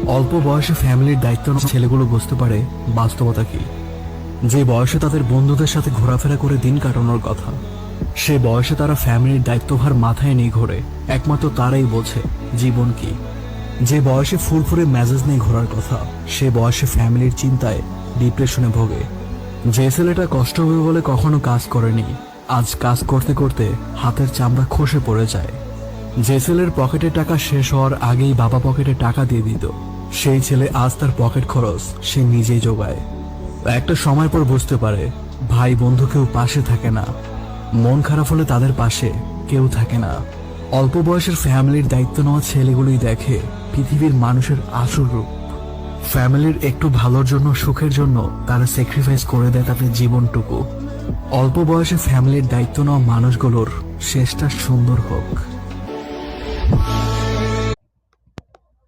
অল্প বয়সে ফ্যামিলির দায়িত্ব নেওয়া ছেলেগুলো বুঝতে পারে বাস্তবতা কি। যে বয়সে তাদের বন্ধুদের সাথে ঘোরাফেরা করে দিন কাটানোর কথা, সে বয়সে তারা ফ্যামিলির দায়িত্বভার মাথায় নিয়ে ঘোরে। একমাত্র তারাই বোঝে জীবন কি। যে বয়সে ফুরফুরে মেজাজ নিয়ে ঘোরার কথা, সে বয়সে ফ্যামিলির চিন্তায় ডিপ্রেশনে ভোগে। যে ছেলেটা কষ্ট হবে বলে কখনো কাজ করেনি, আজ কাজ করতে করতে হাতের চামড়া খসে পড়ে যায়। যে ছেলের পকেটে টাকা শেষ হওয়ার আগেই বাবা পকেটে টাকা দিয়ে দিত, সেই ছেলে আজ তার পকেট খরচ সে নিজেই জোগায়। একটা সময় পর বুঝতে পারে ভাই বন্ধু কেউ পাশে থাকে না, মন খারাপ হলে তাদের পাশে কেউ থাকে না। অল্প বয়সের ফ্যামিলির দায়িত্ব নেওয়া ছেলেগুলোই দেখে পৃথিবীর মানুষের আসল রূপ। ফ্যামিলির একটু ভালোর জন্য, সুখের জন্য তারা স্যাক্রিফাইস করে দেয় তাদের জীবনটুকু। অল্প বয়সে ফ্যামিলির দায়িত্ব নেওয়া মানুষগুলোর শেষটা সুন্দর হোক।